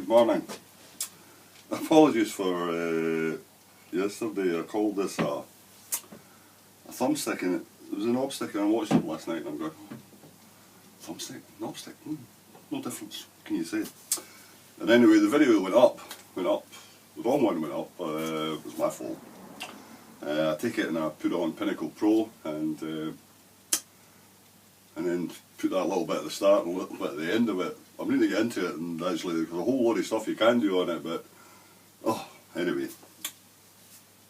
Good morning. Apologies for yesterday. I called this a thumbstick, and it was a knobstick, and I watched it last night and I'm going, thumbstick, knobstick, no difference, what can you say? And anyway, the video went up, the wrong one went up, it was my fault. I take it and I put it on Pinnacle Pro, and then put that little bit at the start and a little bit at the end of it. I'm going to get into it, and actually there's a whole lot of stuff you can do on it, but anyway,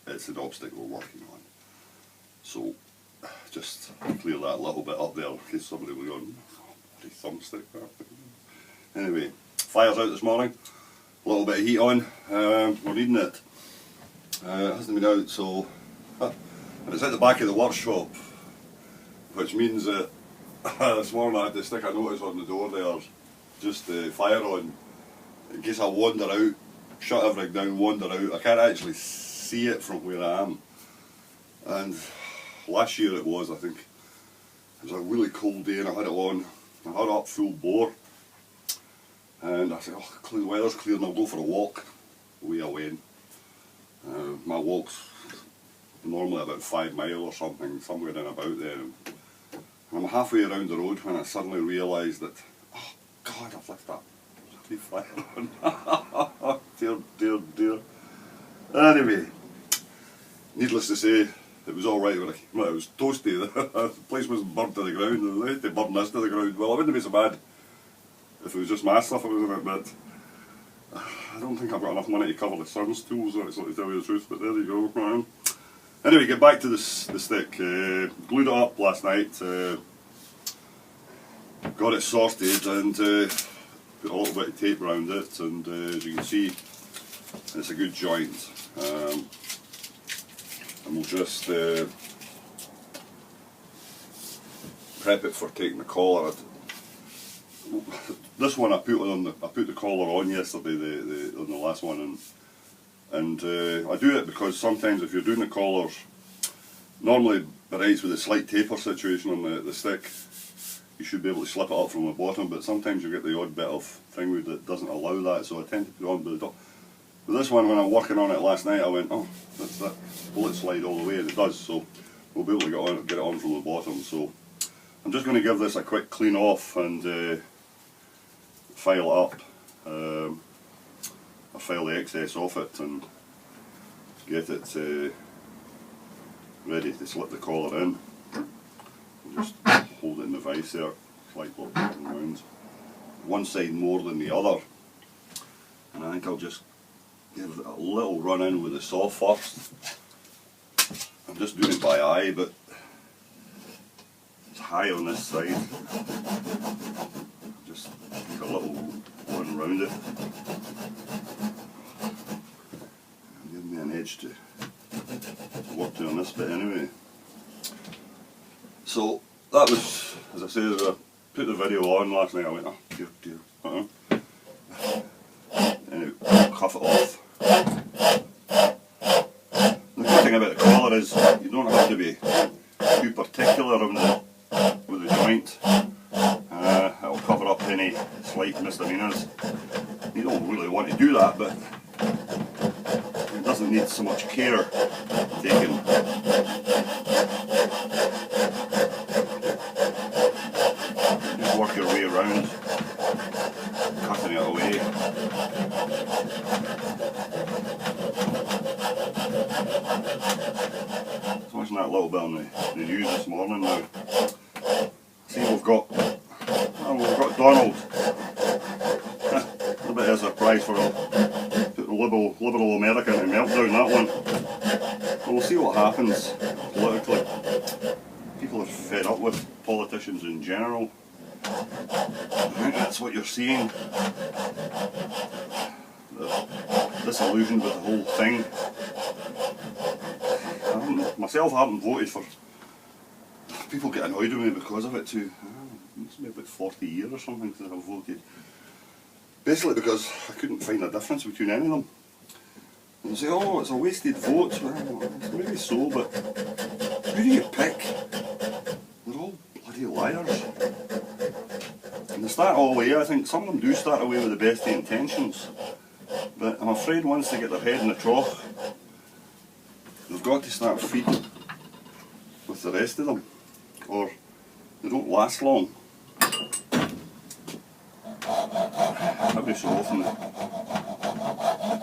it's the knobstick we're working on. So just clear that little bit up there in case somebody will go, bloody thumbstick. Anyway, fire's out this morning, a little bit of heat on, we're needing it. It hasn't been out, so and it's at the back of the workshop, which means that this morning I had to stick a notice on the door there, just the fire on, in case I wander out, shut everything down, wander out. I can't actually see it from where I am. And last year it was, I think, it was a really cold day and I had it on, I had it up full bore, and I said, oh, the weather's clear and I'll go for a walk. Away I went. My walk's normally about 5 miles or something, somewhere in about there. And I'm halfway around the road when I suddenly realised that, oh God, I've left that bloody fire on. Dear. Anyway, needless to say, it was alright when I came out. It was toasty. The place wasn't burnt to the ground. They had to burn this to the ground. Well, it wouldn't be so bad if it was just my stuff, it was a bit bad. I don't think I've got enough money to cover the son's tools, actually, to tell you the truth, but there you go, man. Anyway, get back to the stick. Glued it up last night, got it sorted, and put a little bit of tape around it, and as you can see, it's a good joint. And we'll just prep it for taking the collar. This one I put the collar on yesterday, on the last one, and I do it because sometimes if you're doing the collars, normally it rides with a slight taper situation on the stick, you should be able to slip it up from the bottom, but sometimes you get the odd bit of thing that doesn't allow that, so I tend to put it on the top. But this one, when I'm working on it last night, I went, oh, that will it slide all the way, and it does, so we'll be able to get it on from the bottom. So I'm just going to give this a quick clean off and file it up. I'll file the excess off it and get it ready to slip the collar in. I'll just hold it in the vice there, slightly round. One side more than the other, and I think I'll just give it a little run in with the saw first. I'm just doing it by eye, but it's high on this side. Just take a little run round it. And give me an edge to work to on this bit anyway. So that was, as I said, I put the video on last night, I went, oh dear. Anyway, cuff it off. The good thing about the collar is you don't have to be too particular with the joint. It'll cover up any slight misdemeanors. You don't really want to do that, but it doesn't need so much care taken. Just work your way around, cutting it away. Watching that little bit on the news this morning now. See, we've got Donald. A bit of a surprise for a liberal American to melt down that one. But we'll see what happens politically. People are fed up with politicians in general. I think that's what you're seeing. The disillusion with the whole thing. Myself, I haven't voted for. People get annoyed with me because of it too. It's been about 40 years or something since I've voted. Basically because I couldn't find a difference between any of them. And they say, oh, it's a wasted vote. Well, maybe so, but who do you pick? They're all bloody liars. And they start all away, I think some of them do start away with the best of intentions. But I'm afraid once they get their head in the trough, they've got to start feeding with the rest of them, or they don't last long. Every so often the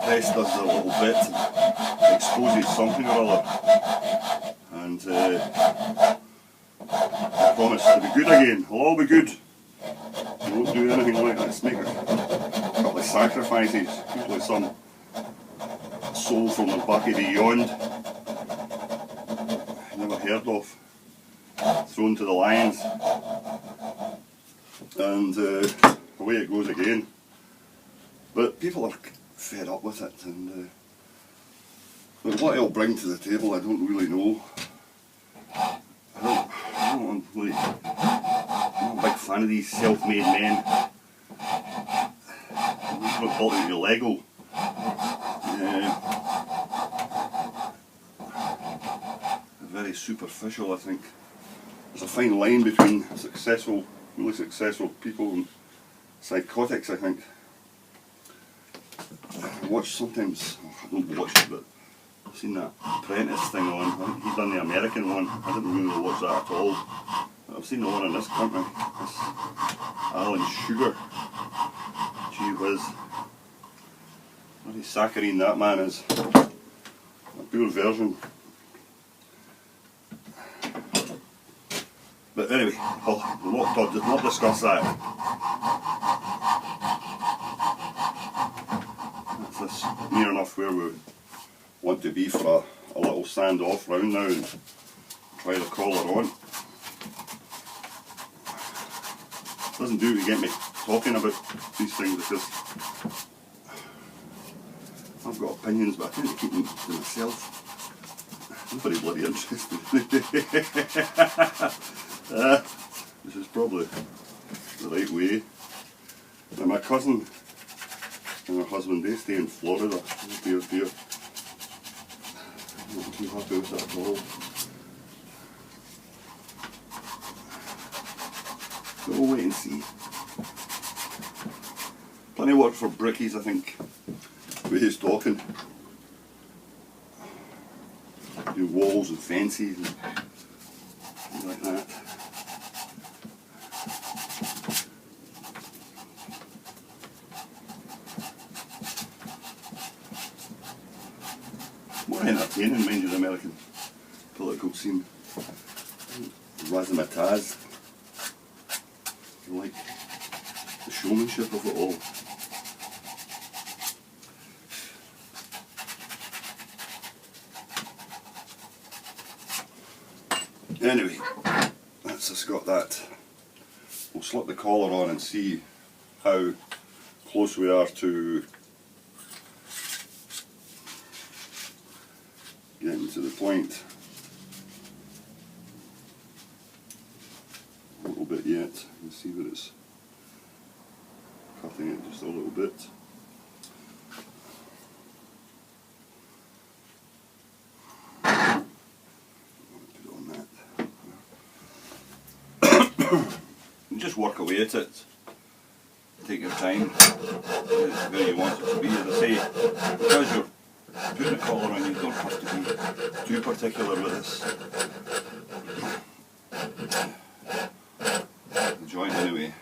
press does their little bit and exposes something or other, and I promise to be good again. It'll all be good. I won't do anything like that. Let's make a couple of sacrifices, usually some soul from the bucket beyond, never heard of, thrown to the lions, and away it goes again. But people are fed up with it, and but what it'll bring to the table I don't really know. I'm not a big fan of these self-made men. They're not built out of Lego. They're very superficial, I think. There's a fine line between successful, really successful people and psychotics, I think. I watch sometimes, I don't watch it, but I've seen that Apprentice thing on. I think he's done the American one. I didn't really watch that at all. But I've seen the one in this country. This Alan Sugar. Gee whiz. Bloody saccharine that man is. A pure version. But anyway, we'll not discuss that. That's this near enough where we want to be for a little stand-off round now and try the collar on. Doesn't do to get me talking about these things because I've got opinions, but I tend to keep them to myself. Nobody bloody interested. This is probably the right way. Now my cousin and her husband, they stay in Florida. Oh dear, dear. I'm not too happy with that at all. So we'll wait and see. Plenty of work for brickies, I think. With his talking. Do walls and fences and things like that. More entertaining, mind you, the American political scene. Razzmatazz. I like the showmanship of it all. Anyway, that's just got that. We'll slip the collar on and see how close we are to getting to the point. A little bit yet. You can see that it's cutting it just a little bit. Just work away at it. Take your time. Get it where you want it to be. As I say, because you're putting a collar on, you don't have to be too particular with this. The joint anyway.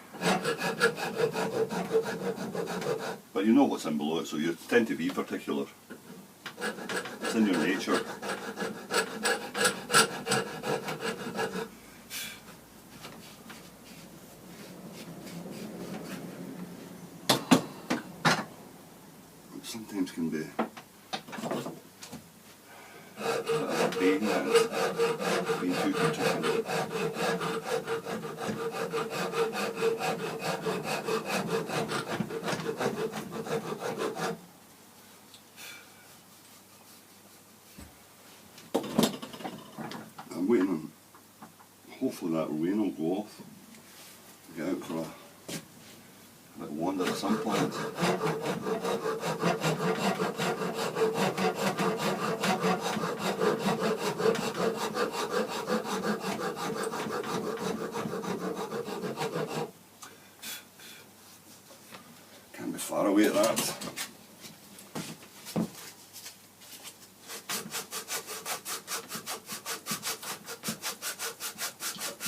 But you know what's in below it, so you tend to be particular. It's in your nature. Sometimes can be a pain that being too particular. I'm waiting on, hopefully that rain will go off. Get out for a bit of wander at some point. Can't be far away at that.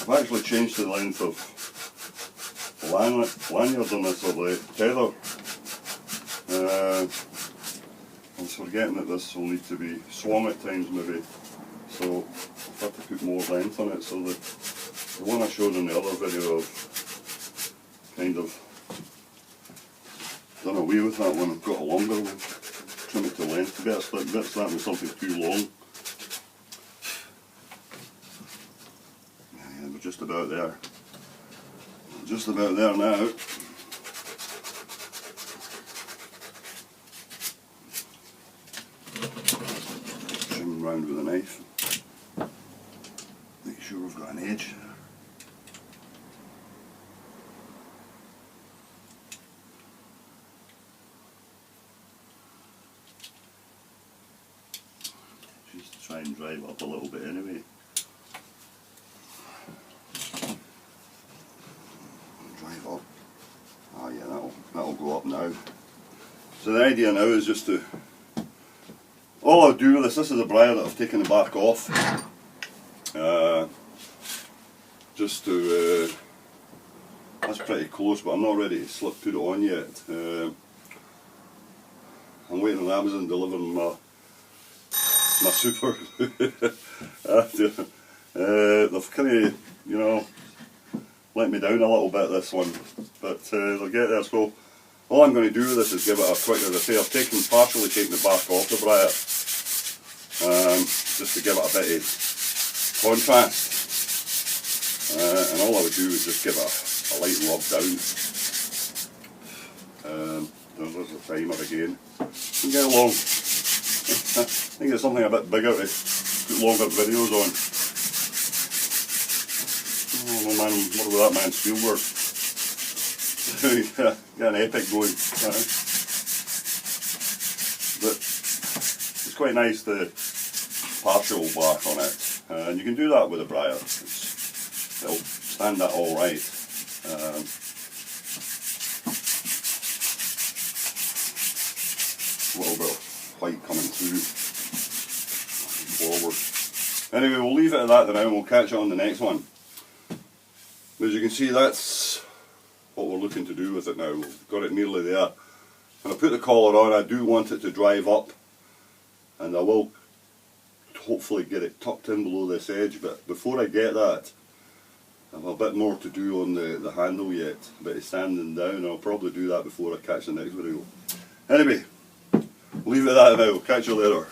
I've actually changed the length of the lanyard on this little tether. I was forgetting that this will need to be swung at times maybe, so I've had to put more length on it. So the one I showed in the other video of kind of done away with that one. I've got a longer one, trim it to length a bit, split bits, that was something too long. Yeah, we're just about there. Just about there now. Trim round with a knife. Make sure we've got an edge. Just to try and drive up a little bit anyway. Drive up. Oh yeah, that'll go up now. So the idea now is just to, all I'll do with this is a briar that I've taken the back off. Just to, that's pretty close, but I'm not ready to put it on yet. I'm waiting on Amazon delivering my super. They've kind of, you know, let me down a little bit this one, but they'll get there. So all I'm going to do with this is give it a quick, as I say, I've partially taken the back off the briar, just to give it a bit of contrast. And all I would do is just give it a light rub down. There's the timer again. You can get along. I think it's something a bit bigger to put longer videos on. Oh no man, what about that man Spielberg? Got an epic going. But it's quite nice the partial black on it. And you can do that with a briar. It'll stand that all right. A little bit of white coming through forward. Anyway, we'll leave it at that then and we'll catch it on the next one. As you can see, that's what we're looking to do with it now. We've got it nearly there. When I put the collar on, I do want it to drive up, and I will hopefully get it tucked in below this edge, but before I get that, I have a bit more to do on the handle yet, a bit of sanding down. I'll probably do that before I catch the next video. Anyway, we'll leave it at that now. Catch you later.